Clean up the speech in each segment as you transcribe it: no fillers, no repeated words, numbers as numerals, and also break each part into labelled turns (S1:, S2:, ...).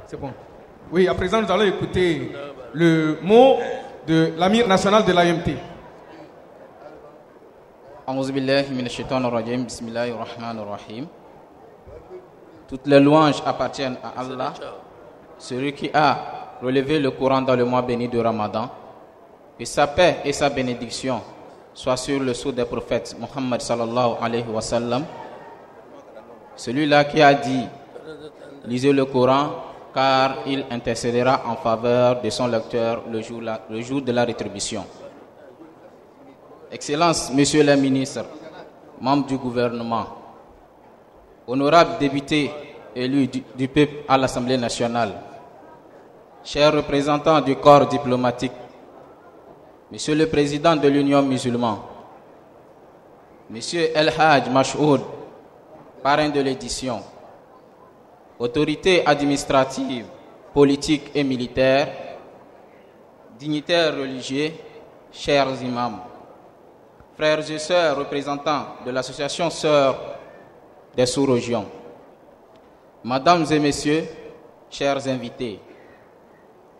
S1: C'est bon. Oui, à présent, nous allons écouter le mot de l'amir national de l'AMT.
S2: Toutes les louanges appartiennent à Allah, celui qui a relevé le Coran dans le mois béni de Ramadan, et sa paix et sa bénédiction soient sur le sceau des prophètes Muhammad sallallahu alayhi wa sallam, celui-là qui a dit: lisez le Coran car il intercédera en faveur de son lecteur le jour de la rétribution. Excellences, messieurs les ministres, membres du gouvernement, honorables députés élus du peuple à l'Assemblée nationale, chers représentants du corps diplomatique, monsieur le président de l'Union musulmane, monsieur El Hadj Mashoud, parrain de l'édition, autorités administratives, politiques et militaires, dignitaires religieux, chers imams, frères et sœurs représentants de l'association Sœurs des sous-régions, mesdames et messieurs, chers invités,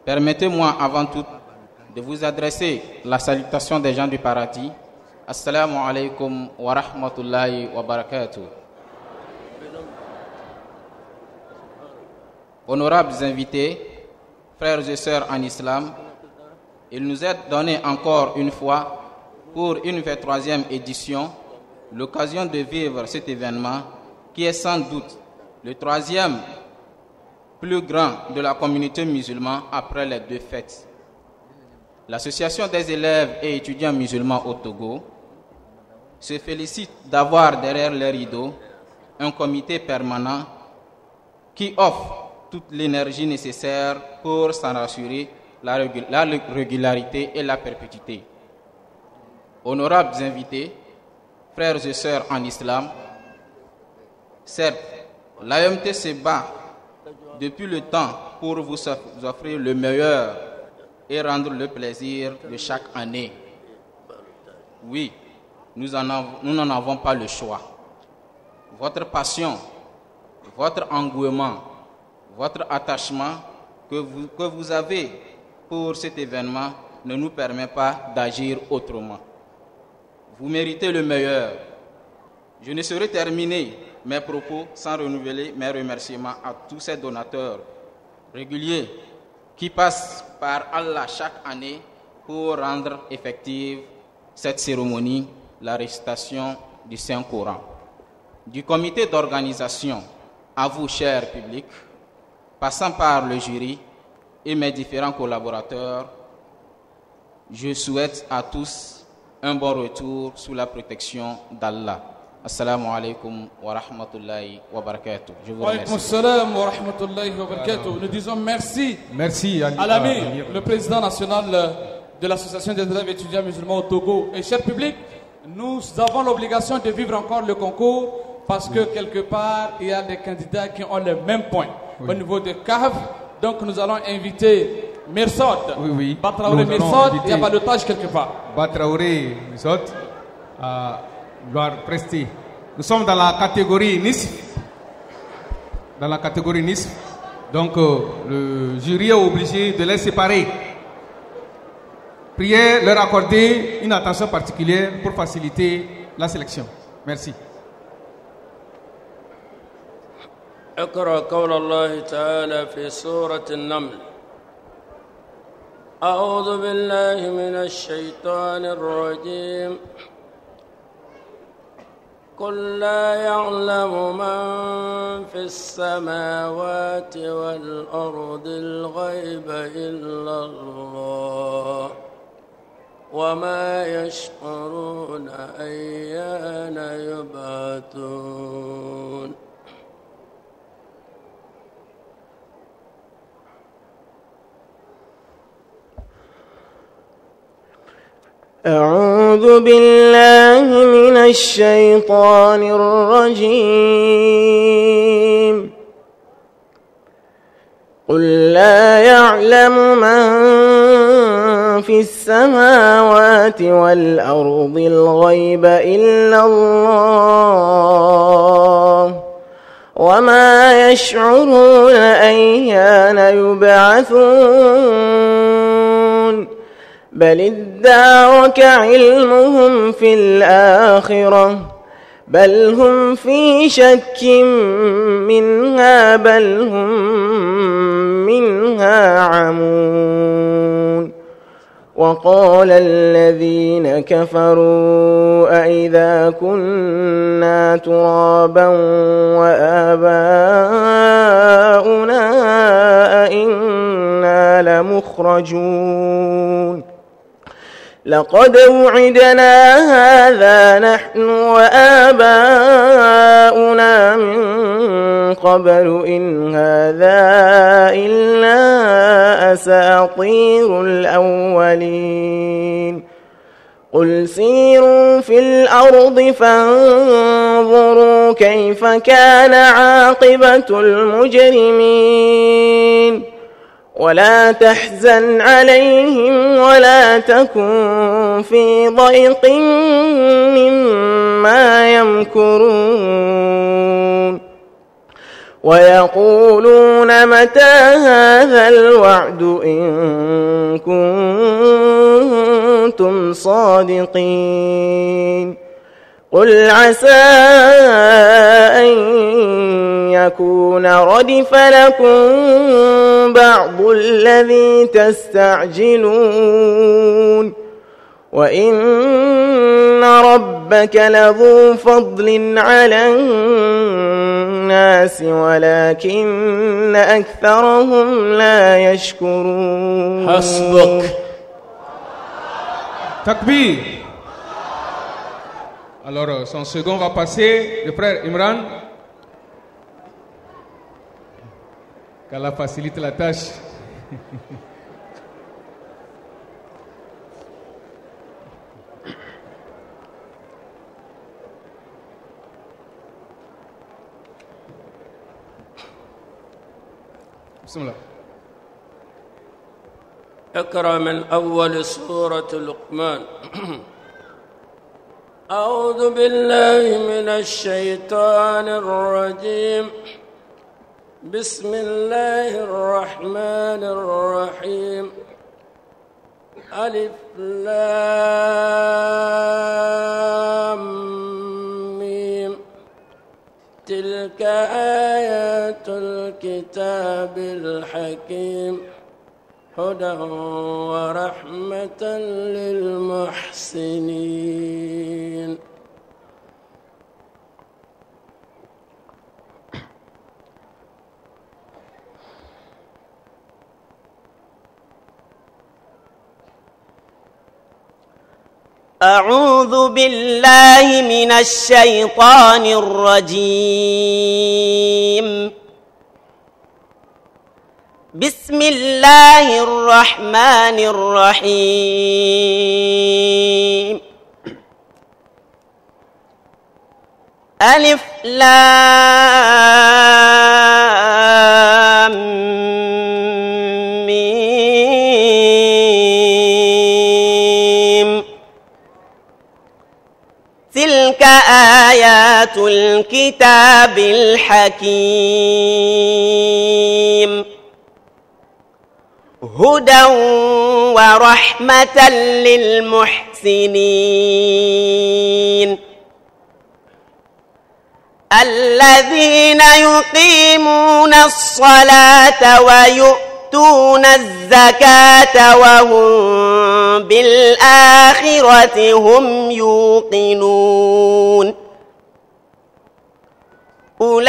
S2: permettez-moi avant tout de vous adresser la salutation des gens du paradis. Assalamu alaikum wa rahmatullahi wa barakatuh. Honorables invités, frères et sœurs en islam, il nous est donné encore une fois, pour une 23e édition, l'occasion de vivre cet événement qui est sans doute le 3e plus grand de la communauté musulmane après les deux fêtes. L'Association des élèves et étudiants musulmans au Togo se félicite d'avoir derrière les rideaux un comité permanent qui offre toute l'énergie nécessaire pour s'en rassurer la régularité et la perpétuité. Honorables invités, frères et sœurs en islam, certes, l'AMT se bat depuis le temps pour vous offrir le meilleur et rendre le plaisir de chaque année. Oui, nous n'en avons pas le choix. Votre passion, votre engouement, votre attachement que vous avez pour cet événement ne nous permet pas d'agir autrement. Vous méritez le meilleur. Je ne saurais terminer mes propos sans renouveler mes remerciements à tous ces donateurs réguliers qui passent par Allah chaque année pour rendre effective cette cérémonie, la récitation du Saint-Coran. Du comité d'organisation à vous, chers publics, passant par le jury et mes différents collaborateurs, je souhaite à tous un bon retour sous la protection d'Allah. Assalamu alaikum wa rahmatullahi wa barakatuh. Je vous remercie.
S3: Wa salam wa rahmatullahi wa barakatuh. Nous disons merci.
S1: Merci
S3: à l'ami, le président national de l'association des élèves étudiants musulmans au Togo. Et cher public, nous avons l'obligation de vivre encore le concours parce que quelque part, il y a des candidats qui ont les mêmes points au niveau de CAF. Donc nous allons inviter Mirsod.
S1: Oui.
S3: Batraoré Mirsod, il y a balotage quelque part.
S1: Batraoré Mirsod doit prester. Nous sommes dans la catégorie NISF. Dans la catégorie NISF. Donc le jury est obligé de les séparer. Priez leur accorder une attention particulière pour faciliter la sélection. Merci.
S4: اقرأ قول الله تعالى في سورة النمل أعوذ بالله من الشيطان الرجيم قل لا يعلم من في السماوات والأرض الغيب إلا الله وما يشعرون أيان يبعثون
S5: أعوذ بالله من الشيطان الرجيم قل لا يعلم من في السماوات والأرض الغيب إلا الله وما يشعرون أيان أيان يبعثون بل ادارك علمهم في الآخرة بل هم في شك منها بل هم منها عمون وقال الذين كفروا أئذا كنا ترابا وآباؤنا أئنا لمخرجون لقد وعدنا هذا نحن وآباؤنا من قبل إن هذا إلا أساطير الأولين قل سيروا في الأرض فانظروا كيف كان عاقبة المجرمين ولا تحزن عليهم ولا تكن في ضيق مما يمكرون ويقولون متى هذا الوعد إن كنتم صادقين قل عسى أن يكون ردف لكم بعض الذي تستعجلون وإن ربك لذو فضل على الناس ولكن أكثرهم لا يشكرون
S4: حسبك
S1: Takbir. Alors, son second va passer, le frère Imran, qu'Allah facilite la tâche. Bismillah.
S4: اقرأ من أول سورة لقمان أعوذ بالله من الشيطان الرجيم بسم الله الرحمن الرحيم ألف لام ميم تلك آيات الكتاب الحكيم هدى ورحمة للمحسنين
S6: أعوذ بالله من الشيطان الرجيم بسم الله الرحمن الرحيم ألف لام ميم تلك آيات الكتاب الحكيم هدى ورحمة للمحسنين الذين يقيمون الصلاة ويؤتون الزكاة وهم بالآخرة هم يوقنون أولئك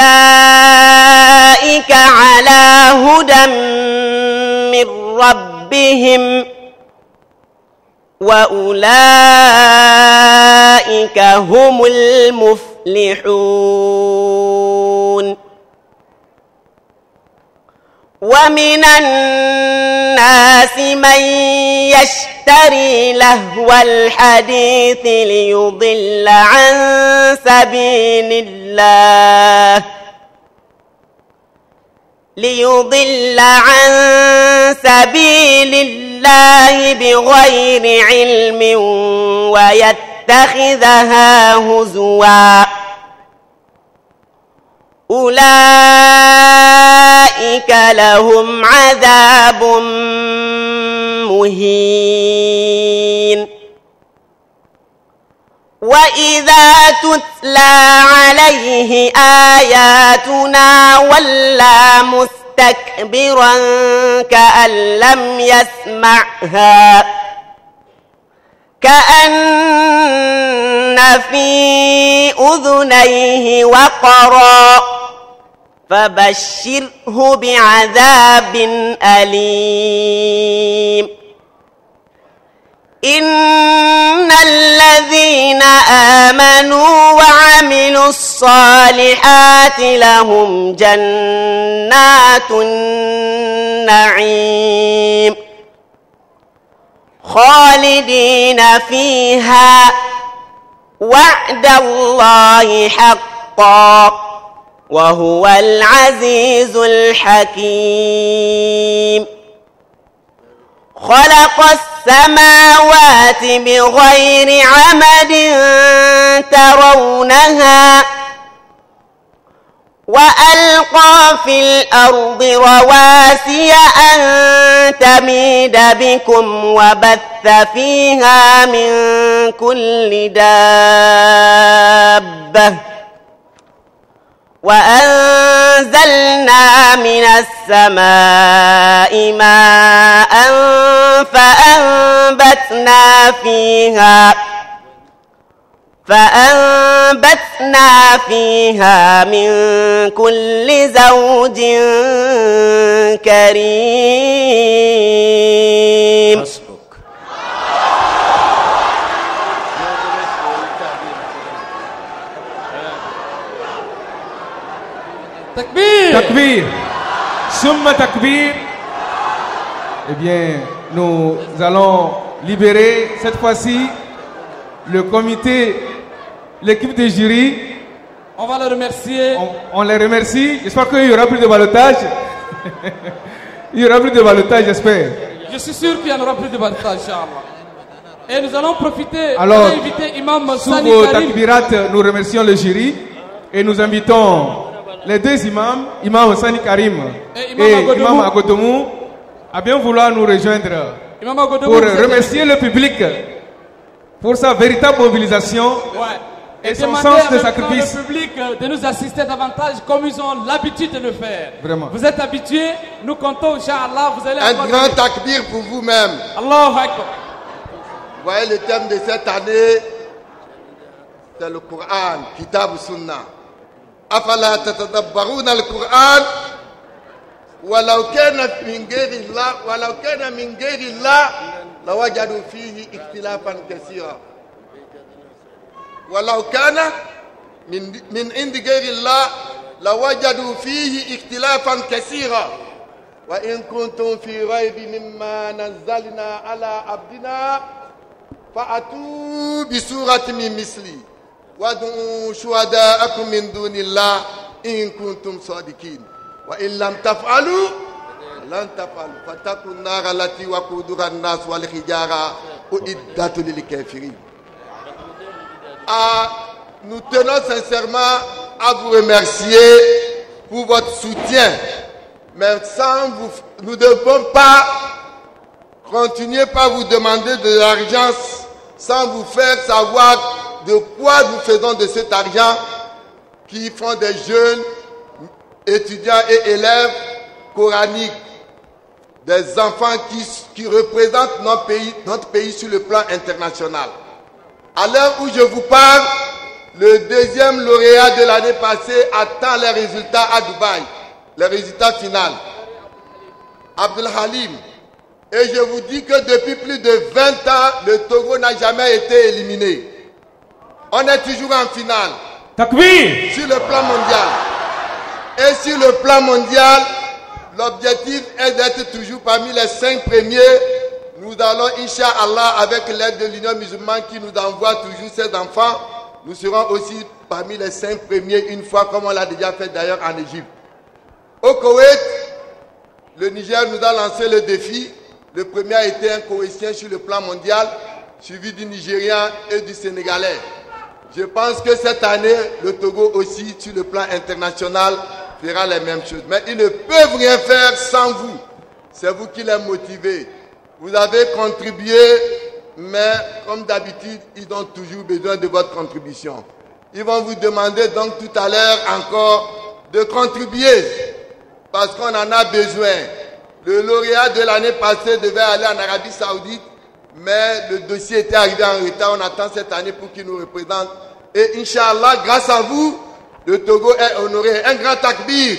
S6: على هدى من ربهم وأولئك هم المفلحون ومن الناس من يشتري لهو الحديث ليضل عن سبيل الله بغير علم ويتخذها هزوا أولئك لهم عذاب مهين وإذا تتلى عليه آياتنا ولى مستكبرا كأن لم يسمعها كأن في أذنيه وقرا فبشره بعذاب أليم إن الذين آمنوا وعملوا الصالحات لهم جنات النعيم خالدين فيها وعد الله حقا وهو العزيز الحكيم خلق السماوات بغير عمد ترونها وألقى في الأرض رواسي أن تميد بكم وبث فيها من كل دابة وأنزلنا من السماء ماء فأنبتنا فيها من كل زوج كريم
S3: Takbir.
S1: Takbir. Summa takbir. Eh bien, nous allons libérer cette fois-ci le comité, l'équipe de jury.
S3: On va le remercier.
S1: On les remercie. J'espère qu'il y aura plus de ballottage. Il y aura plus de ballottage, j'espère.
S3: Je suis sûr qu'il y en aura plus de ballottage, Inch'Allah. Et nous allons profiter
S1: alors,
S3: pour inviter Imam
S1: sous
S3: Sani
S1: vos
S3: Karim.
S1: takbirat, nous remercions le jury et nous invitons les deux imams, Imam Sani Karim et Imam Agodomou, à bien vouloir nous rejoindre pour remercier le public pour sa véritable mobilisation et son sens de sacrifice.
S3: Le public de nous assister davantage comme ils ont l'habitude de le faire.
S1: Vraiment.
S3: Vous êtes habitués, nous comptons, Inch'Allah, vous allez
S7: un grand takbir pour vous-même.
S3: Allahu Akbar.
S7: Vous voyez le thème de cette année, c'est le Coran, Kitab Sunnah. أفلا تتدبرون القرآن ولو كان من غير الله لوجدوا فيه اختلافا كثيرا ولو كان من عند غير الله لوجدوا فيه اختلافا كثيرا وإن كنتم في ريب مما نزلنا على عبدنا فأتوا بسورة من مثله وادعوا شهداءكم من دون الله إن كنتم صادقين وإن لم تفعلوا لن تفعلوا فاتقوا النار التي وقودها الناس والحجارة أعدت للكافرين. Nous tenons sincèrement à vous remercier pour votre soutien, mais sans vous, nous ne devons pas continuer par vous demander de l'argent sans vous faire savoir de quoi nous faisons de cet argent qui font des jeunes étudiants et élèves coraniques, des enfants qui représentent notre pays sur le plan international. À l'heure où je vous parle, le deuxième lauréat de l'année passée attend les résultats à Dubaï, les résultats finaux. Abdul Halim. Et je vous dis que depuis plus de 20 ans, le Togo n'a jamais été éliminé. On est toujours en finale.
S1: Takbir.
S7: Sur le plan mondial. Et sur le plan mondial, l'objectif est d'être toujours parmi les 5 premiers. Nous allons, Inch'Allah, avec l'aide de l'Union musulmane qui nous envoie toujours ses enfants, nous serons aussi parmi les 5 premiers une fois, comme on l'a déjà fait d'ailleurs en Égypte. Au Koweït, le Niger nous a lancé le défi. Le premier a été un Koweïtien sur le plan mondial, suivi du Nigérien et du Sénégalais. Je pense que cette année, le Togo aussi, sur le plan international, fera les mêmes choses. Mais ils ne peuvent rien faire sans vous. C'est vous qui les motivez. Vous avez contribué, mais comme d'habitude, ils ont toujours besoin de votre contribution. Ils vont vous demander donc tout à l'heure encore de contribuer, parce qu'on en a besoin. Le lauréat de l'année passée devait aller en Arabie Saoudite, mais le dossier était arrivé en retard. On attend cette année pour qu'il nous représente. Et Inch'Allah, grâce à vous, le Togo est honoré. Un grand takbir.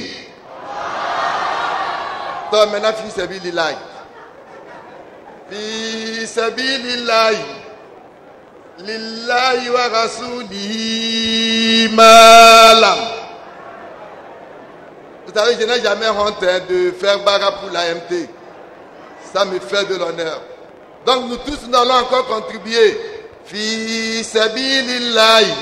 S7: Donc maintenant, fi sabilillah. Fi sabilillah. Lillahi wa rasulihi malam. Vous savez, je n'ai jamais honte de faire bara pour l'AMT. Ça me fait de l'honneur. Donc nous tous, nous allons encore contribuer. Fi sabilillahi.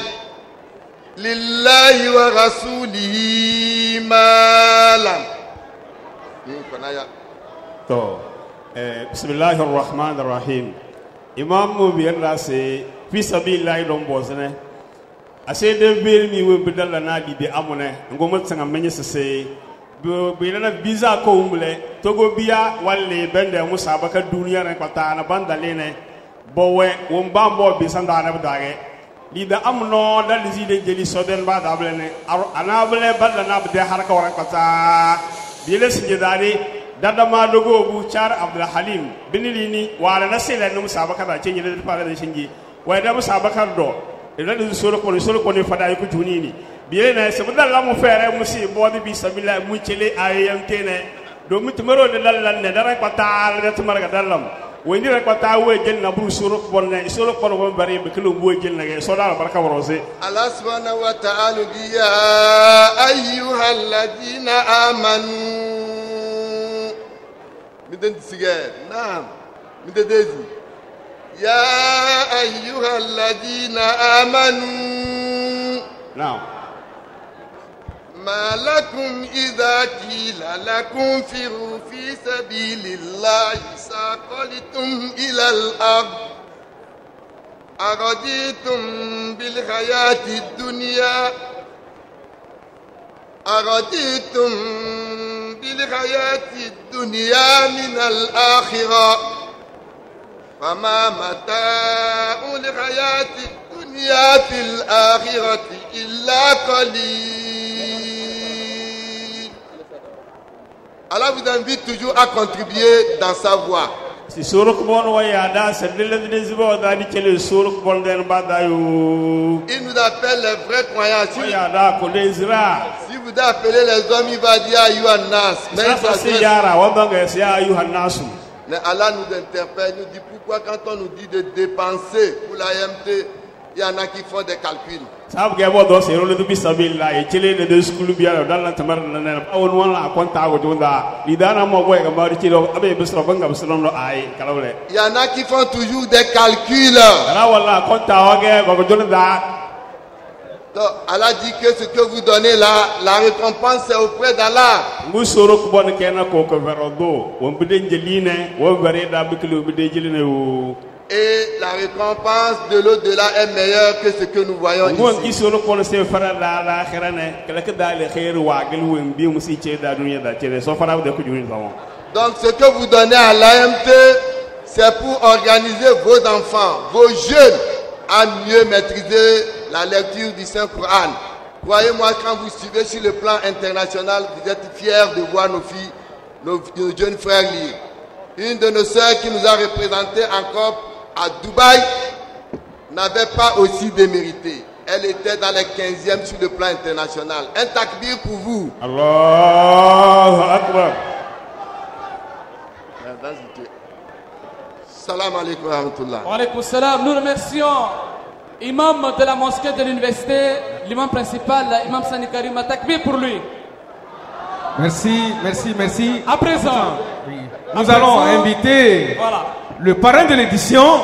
S7: Lillahi wa rasulihi malam.
S8: To, bismillahirrahmanirrahim. Imam Mubiyar Rase, fi sabilillahi don bozne. Ase de bir mi we bidalla na bibi amune ngomo tsanga menye sese bi na visa ko umle Togo biya walle bende musabaka duniya na kwata na bandale ne bowe womba mbo bi sanda na bdage lida amno dal zide jeli soden ba dable ne anable badla na bde haraka wara kwata bile sijidari dada ma dogo bu char Abdul Halim binilini wala na sele no musabaka da cenye de pare de shingi wa da musabaka do ila de solo ko ni fada yi ku junini biye na se budal la mo fere musi bodi bi sabila mu chele ayam tene do mutumero de dallan ne dara kwata de tumara dallam woni rek kwata we jel na buru solo ko ne solo ko no bari be kilo bo jel na ge so dal baraka warose
S7: Allah subhanahu wa ta'ala ya ayyuhalladhina amanu midin sigar naam midedezi يا أيها الذين آمنوا
S8: نعم
S7: ما لكم إذا قيل لكم انفروا في سبيل الله ثاقلتم إلى الأرض أرضيتم بالحياة الدنيا من الآخرة فما متاع الحياة الدنيا في الآخرة إلا قليل. Allah vous invite toujours à contribuer dans sa voie.
S8: Si suruk bon wayada sedile de zibo da di chele suruk bon den badayo.
S7: Il nous appelle les vrais croyants. Si
S8: wayada ko lezra.
S7: Si vous appelez les hommes, il va dire Ayuhan Nas.
S8: Mais ça c'est yara wabanga c'est Ayuhan Nasu.
S7: Mais Allah nous interpelle, nous dit pourquoi quand on nous dit de dépenser pour l'AMT, il y en a qui font des calculs.
S8: Sabe que bodo se rolo du bisabilla e chele de school biya dalla tamar na awon wala konta go donda lidana mo boy ga mari chilo abe bisra banga bisra no ay kalawle.
S7: Il y en a qui font toujours des calculs.
S8: Ra wala konta wage go donda.
S7: Donc Allah dit que ce que vous donnez là, la récompense c'est auprès d'Allah.
S8: Musuruk bon kena ko ko verodo won bide jeline won vere da biklu bide jeline o.
S7: Et la récompense de l'au-delà est meilleure que ce que nous voyons ici. Donc ce que vous donnez à l'AMT, c'est pour organiser vos enfants, vos jeunes, à mieux maîtriser la lecture du Saint-Coran. Croyez-moi, quand vous suivez sur le plan international, vous êtes fiers de voir nos filles, nos jeunes frères lire. Une de nos sœurs qui nous a représentés encore à Dubaï n'avait pas aussi démérité. Elle était dans les 15e sur le plan international. Un takbir pour vous.
S8: Allahu Akbar.
S7: Salam alaikum wa rahmatullah.
S3: Wa alaikum salam. Nous remercions l'imam de la mosquée de l'université, l'imam principal, l'imam Sani Karim. Un takbir pour lui.
S1: Merci.
S3: À présent,
S1: oui. Nous allons inviter le parrain de l'édition,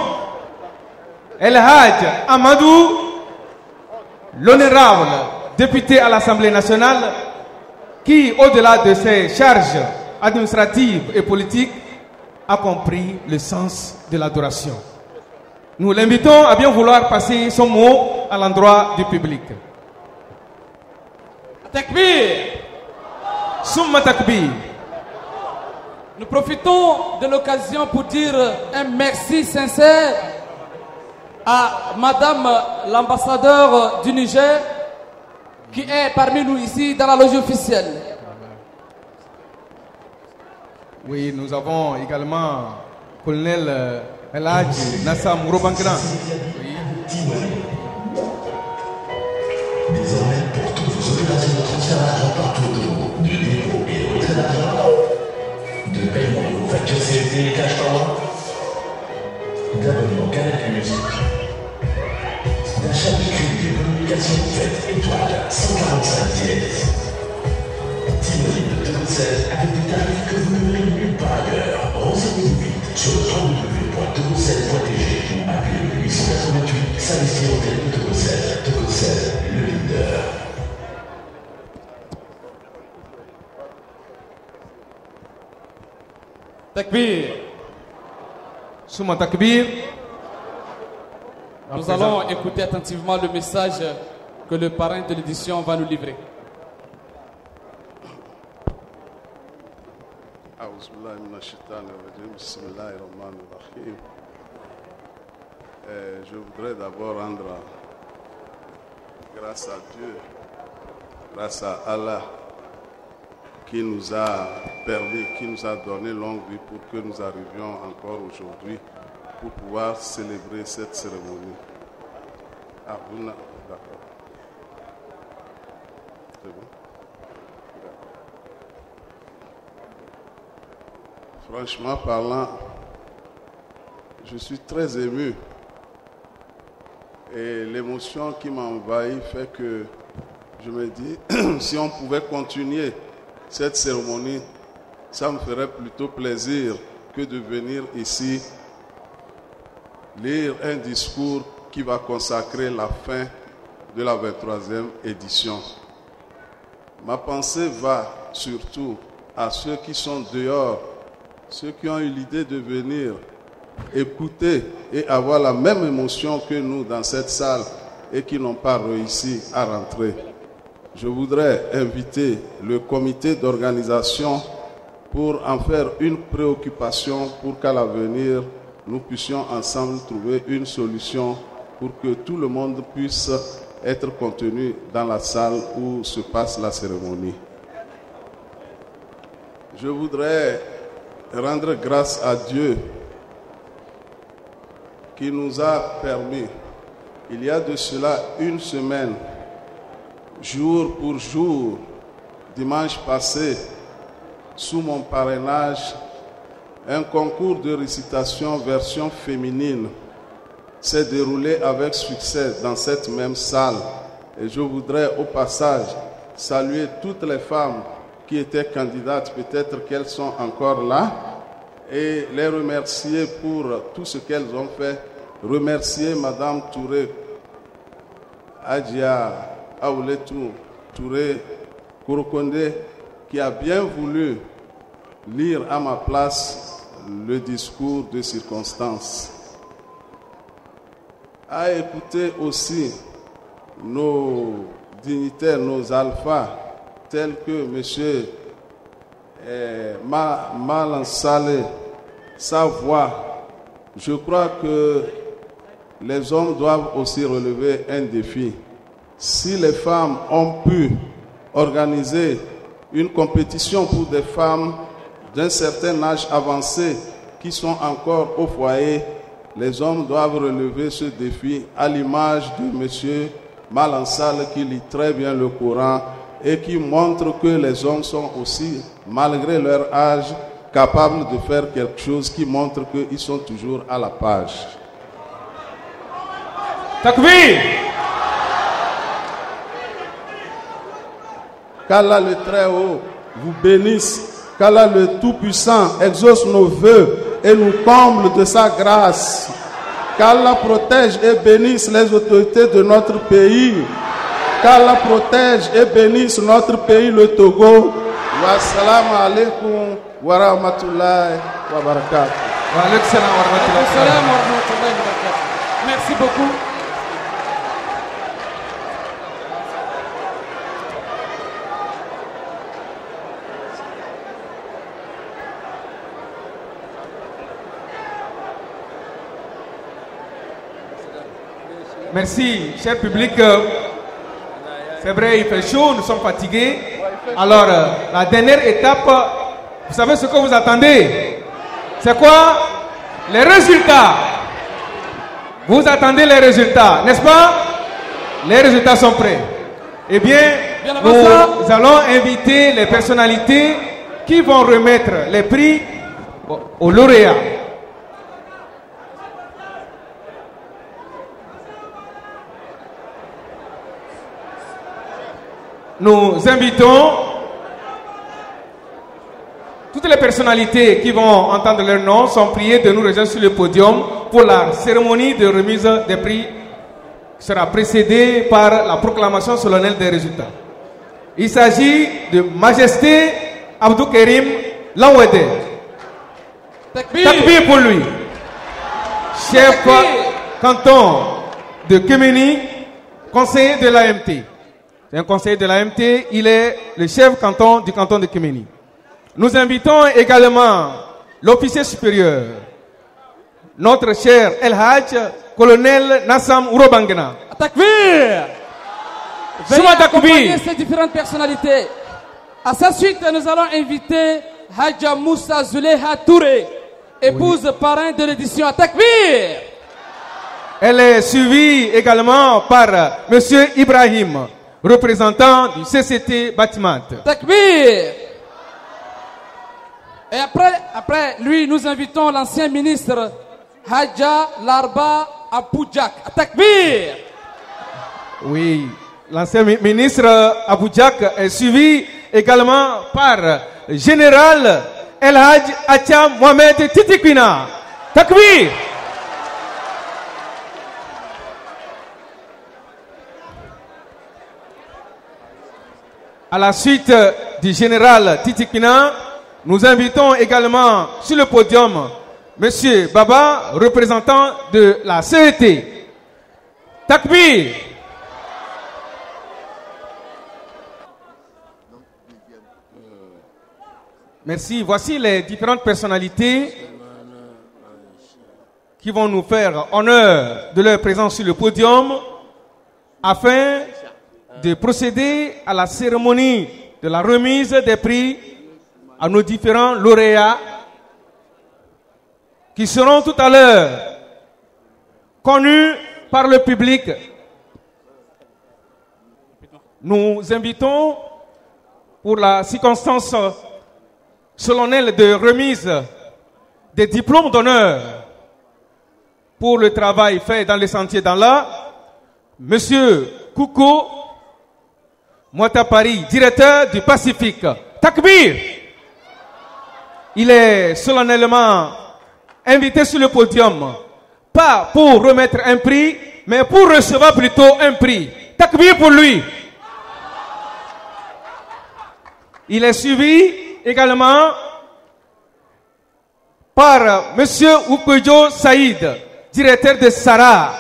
S1: El Hadj Amadou, l'honorable député à l'Assemblée nationale, qui, au-delà de ses charges administratives et politiques, a compris le sens de l'adoration. Nous l'invitons à bien vouloir passer son mot à l'endroit du public.
S3: Takbir.
S1: Summa takbir.
S3: Nous profitons de l'occasion pour dire un merci sincère à Madame l'ambassadeur du Niger qui est parmi nous ici dans la loge officielle.
S1: Oui, nous avons également colonel Eladji Nassa Mourobankran. Oui.
S9: Désormais, pour toutes vos opérations de transfert d'argent partout au Togo, de dépôt et de retrait d'argent, de paiement de vos factures CFD et cash power, d'abonnement Canal+, d'achat de crédit de communication faites étoile 145 dièse. Disponible de Togo 16 avec des tarifs que vous n'aurez nulle part ailleurs. Renseignez-vous vite sur www.togo16.tg ou appelez le 888 s'investir au tel de Togo 16. Togo 16, le leader.
S3: Takbir.
S1: Summa takbir.
S3: Nous allons écouter attentivement le message que le parrain de l'édition va nous livrer.
S10: Je voudrais d'abord rendre grâce à Dieu, grâce à Allah, qui nous a permis, qui nous a donné longue vie pour que nous arrivions encore aujourd'hui pour pouvoir célébrer cette cérémonie. Ah, vous n'avez pas. D'accord. C'est bon? Franchement parlant, je suis très ému. Et l'émotion qui m'envahit fait que je me dis, si on pouvait continuer cette cérémonie, ça me ferait plutôt plaisir que de venir ici lire un discours qui va consacrer la fin de la 23e édition. Ma pensée va surtout à ceux qui sont dehors, ceux qui ont eu l'idée de venir écouter et avoir la même émotion que nous dans cette salle et qui n'ont pas réussi à rentrer. Je voudrais inviter le comité d'organisation pour en faire une préoccupation pour qu'à l'avenir, nous puissions ensemble trouver une solution pour que tout le monde puisse être contenu dans la salle où se passe la cérémonie. Je voudrais rendre grâce à Dieu qui nous a permis, il y a de cela une semaine, jour pour jour, dimanche passé, sous mon parrainage, un concours de récitation version féminine s'est déroulé avec succès dans cette même salle. Et je voudrais au passage saluer toutes les femmes qui étaient candidates, peut-être qu'elles sont encore là, et les remercier pour tout ce qu'elles ont fait. Remercier Madame Touré, Adja Aouletou Touré Kouroukonde, qui a bien voulu lire à ma place le discours de circonstance. À écouter aussi nos dignitaires, nos alphas, tels que M. Malansale, sa voix. Je crois que les hommes doivent aussi relever un défi. Si les femmes ont pu organiser une compétition pour des femmes d'un certain âge avancé qui sont encore au foyer, les hommes doivent relever ce défi à l'image de M. Malansale qui lit très bien le Coran et qui montre que les hommes sont aussi, malgré leur âge, capables de faire quelque chose qui montre qu'ils sont toujours à la page.
S1: Takbir!
S10: Qu'Allah le Très-Haut vous bénisse, qu'Allah le Tout-Puissant exauce nos vœux et nous comble de sa grâce. Qu'Allah protège et bénisse les autorités de notre pays. Qu'Allah protège et bénisse notre pays, le Togo. Wassalamu alaikum wa rahmatullahi wa barakatuh.
S1: Wa alaikum salam wa rahmatullahi wa barakatuh.
S3: Merci beaucoup.
S1: Merci, cher public. C'est vrai, il fait chaud, nous sommes fatigués. Alors, la dernière étape, vous savez ce que vous attendez? C'est quoi? Les résultats. Vous attendez les résultats, n'est-ce pas? Les résultats sont prêts. Eh bien, nous allons inviter les personnalités qui vont remettre les prix aux lauréats. Nous invitons toutes les personnalités qui vont entendre leur nom sont priées de nous rejoindre sur le podium pour la cérémonie de remise des prix qui sera précédée par la proclamation solennelle des résultats. Il s'agit de Majesté Abdou Karim Lawede. Takbir pour lui. Chef canton de Kéméni, conseiller de l'AMT. C'est un conseiller de l'AMT, il est le chef canton du canton de Kéméni. Nous invitons également l'officier supérieur, notre cher El Hadj, colonel Nassam Ourobangena.
S3: Takbir! Veuillez accompagner ces différentes personnalités. À sa suite, nous allons inviter Hadja Moussa Zuleha Touré, épouse parrain de l'édition. Takbir!
S1: Elle est suivie également par monsieur Ibrahim, représentant du CCT Batimat.
S3: Takbir! Et après lui, nous invitons l'ancien ministre Hadja Larba Aboudjak. Takbir!
S1: Oui, l'ancien ministre Aboudjak est suivi également par le général El Hadj Atia Mohamed Titikwina. Takbir! À la suite du général Titikwina, nous invitons également sur le podium monsieur Baba, représentant de la CET. Takbir! Merci. Voici les différentes personnalités qui vont nous faire honneur de leur présence sur le podium afin de procéder à la cérémonie de la remise des prix à nos différents lauréats qui seront tout à l'heure connus par le public. Nous invitons pour la circonstance solennelle de remise des diplômes d'honneur pour le travail fait dans les sentiers d'Allah, monsieur Koukou Mouatapari, directeur du Pacifique. Takbir! Il est solennellement invité sur le podium, pas pour remettre un prix, mais pour recevoir plutôt un prix. Takbir pour lui. Il est suivi également par monsieur Oukoujo Saïd, directeur de Sara.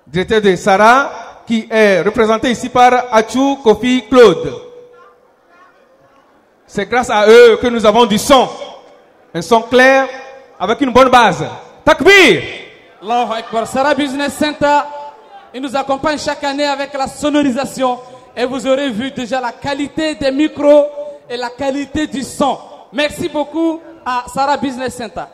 S1: Directeur de Sara, qui est représenté ici par Achou Kofi Claude. C'est grâce à eux que nous avons du son. Un son clair avec une bonne base. Takbir!
S3: Allahu Akbar. Sara Business Center, il nous accompagne chaque année avec la sonorisation. Et vous aurez vu déjà la qualité des micros et la qualité du son. Merci beaucoup à Sara Business Center.